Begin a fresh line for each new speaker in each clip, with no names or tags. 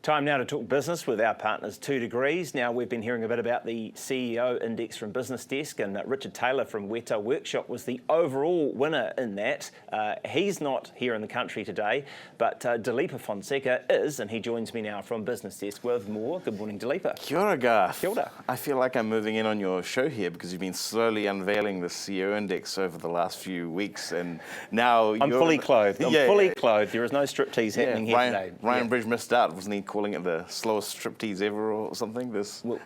Time now to talk business with our partners 2 Degrees. Now, we've been hearing a bit about the CEO Index from Business Desk, and Richard Taylor from Weta Workshop was the overall winner in that. He's not here in the country today, but Dileepa Fonseka is, and he joins me now from Business Desk with more. Good morning, Dileepa.
Kia ora, Garth.
Kia ora.
I feel like I'm moving in on your show here because you've been slowly unveiling the CEO Index over the last few weeks, and now
I'm fully clothed. I'm fully clothed. There is no striptease happening here today.
Ryan Bridge missed out, wasn't he? Calling it the slowest striptease ever or something.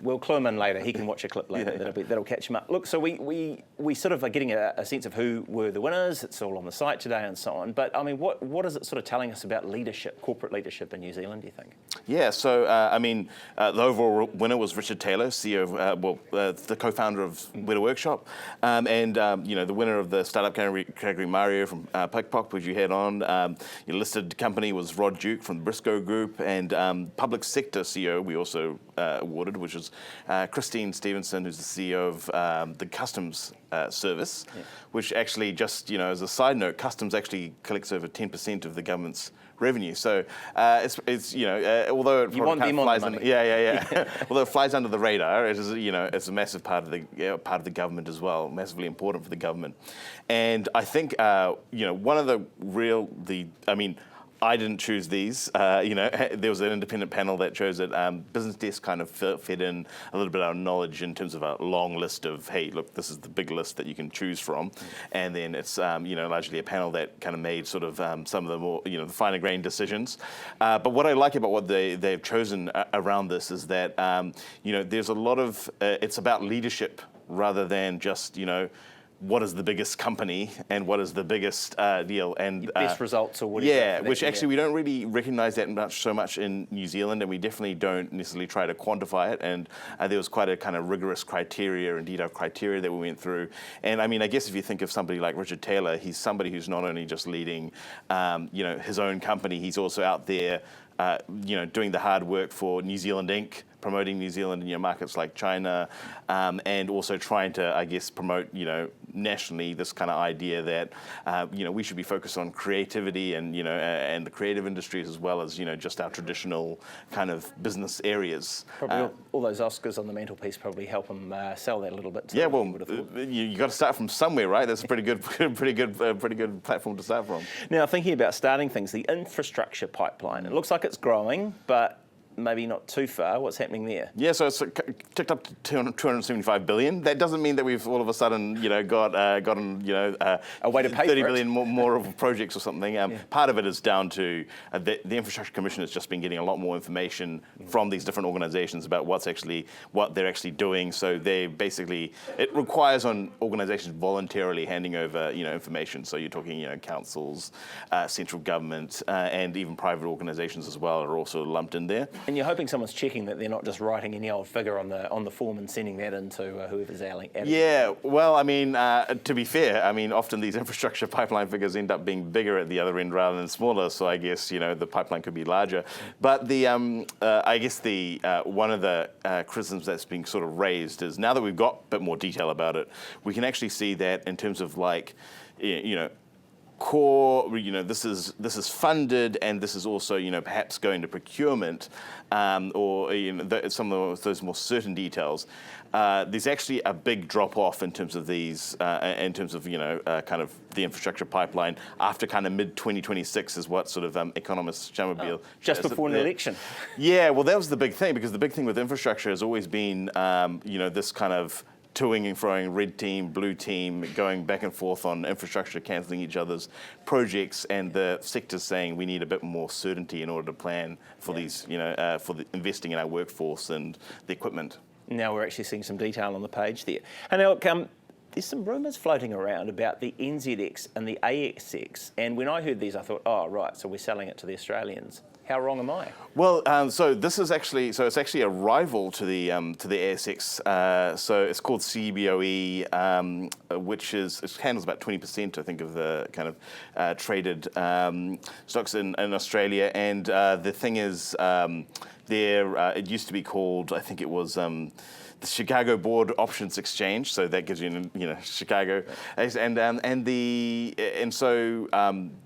We'll clue him in later. He can watch a clip later. That'll catch him up. Look, so we sort of are getting a sense of who were the winners. It's all on the site today and so on. But I mean, what is it sort of telling us about leadership, corporate leadership in New Zealand, do you think?
Yeah, so the overall winner was Richard Taylor, CEO of, the co-founder of Weta Workshop, and the winner of the startup category, Mario from Pickpock, which you had on. Your listed company was Rod Duke from the Briscoe Group, and public sector CEO we also awarded, which is Christine Stevenson, who's the CEO of the Customs Service, which actually, just as a side note, Customs actually collects over 10% of the government's revenue. So it's although it
you want them
flies
on the money.
although it flies under the radar, it is it's a massive part of the government as well, massively important for the government. And I think one of I didn't choose these. There was an independent panel that chose it. Business Desk kind of fed in a little bit of our knowledge in terms of a long list of, hey, look, this is the big list that you can choose from. And then it's, largely a panel that kind of made sort of some of the more, the finer grained decisions. But what I like about what they've chosen around this is that, there's a lot of, it's about leadership rather than just, what is the biggest company and what is the biggest deal, and
best results or whatever.
Which actually we don't really recognise that so much in New Zealand, and we definitely don't necessarily try to quantify it. And there was quite a kind of rigorous criteria and detailed criteria that we went through. And I mean, I guess if you think of somebody like Richard Taylor, he's somebody who's not only just leading, his own company, he's also out there, doing the hard work for New Zealand Inc., promoting New Zealand in markets like China, and also trying to, I guess, promote, nationally this kind of idea that, we should be focused on creativity and, and the creative industries as well as, just our traditional kind of business areas.
Probably all those Oscars on the mantelpiece probably help them sell that a little bit too.
Yeah, well, you got to start from somewhere, right? That's a pretty good platform to start from.
Now, thinking about starting things, the infrastructure pipeline, it looks like it's growing, but maybe not too far. What's happening there?
Yeah, so it's ticked up to 275 billion. That doesn't mean that we've all of a sudden, gotten,
a way to pay
30
for
billion more of projects or something. Part of it is down to the Infrastructure Commission has just been getting a lot more information from these different organisations about what they're actually doing. So they basically, it requires on organisations voluntarily handing over, information. So you're talking, councils, central government, and even private organisations as well are also lumped in there.
And you're hoping someone's checking that they're not just writing any old figure on the form and sending that into whoever's adding.
Yeah, well, I mean, to be fair, I mean, often these infrastructure pipeline figures end up being bigger at the other end rather than smaller. So I guess the pipeline could be larger. But the I guess the one of the criticisms that's being sort of raised is now that we've got a bit more detail about it, we can actually see that in terms of core, this is funded, and this is also, perhaps going to procurement, or some of those more certain details. There's actually a big drop off in terms of these, in terms of kind of the infrastructure pipeline after kind of mid 2026 is what sort of economists
just before an election.
Yeah, well, that was the big thing, because the big thing with infrastructure has always been, this kind of toing and froing, red team, blue team, going back and forth on infrastructure, cancelling each other's projects, and the sector's saying we need a bit more certainty in order to plan for these, for investing in our workforce and the equipment.
Now we're actually seeing some detail on the page there. And now, there's some rumours floating around about the NZX and the ASX, and when I heard these, I thought, oh, right, so we're selling it to the Australians. How wrong am I?
Well, so it's actually a rival to the ASX. So it's called CBOE, which it handles about 20%, I think, of the kind of traded stocks in Australia. And the thing is, it used to be called, I think it was the Chicago Board Options Exchange, so that gives you, Chicago, and so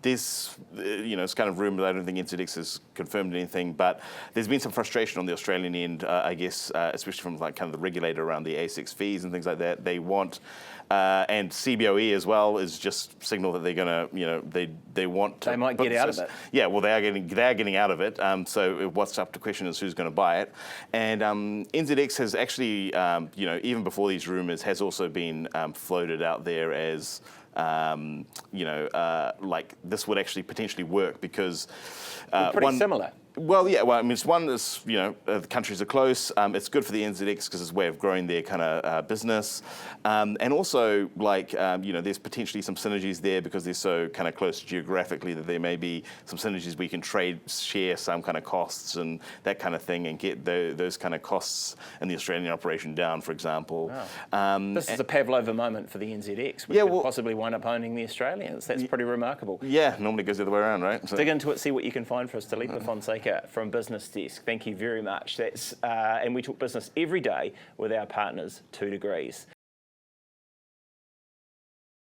this, it's kind of rumored. I don't think NZX has confirmed anything, but there's been some frustration on the Australian end, I guess, especially from like kind of the regulator around the ASX fees and things like that. They want. And CBOE as well is just signal that they're going to, they want to.
They might get out of it.
Yeah, well, they are getting out of it. So what's up to question is who's going to buy it. And NZX has actually, even before these rumours, has also been floated out there as. Like this would actually potentially work because
pretty similar.
Well, yeah. Well, I mean, it's one that's the countries are close. It's good for the NZX because it's a way of growing their kind of business, and also like there's potentially some synergies there because they're so kind of close geographically that there may be some synergies where you can share some kind of costs and that kind of thing, and get those kind of costs in the Australian operation down, for example.
Wow. This is a Pavlova moment for the NZX, which could possibly wind up owning the Australians. That's pretty remarkable.
Yeah, normally it goes the other way around, right? So.
Dig into it, see what you can find for us. Dileepa Fonseka from Business Desk. Thank you very much. And we talk business every day with our partners, 2 Degrees.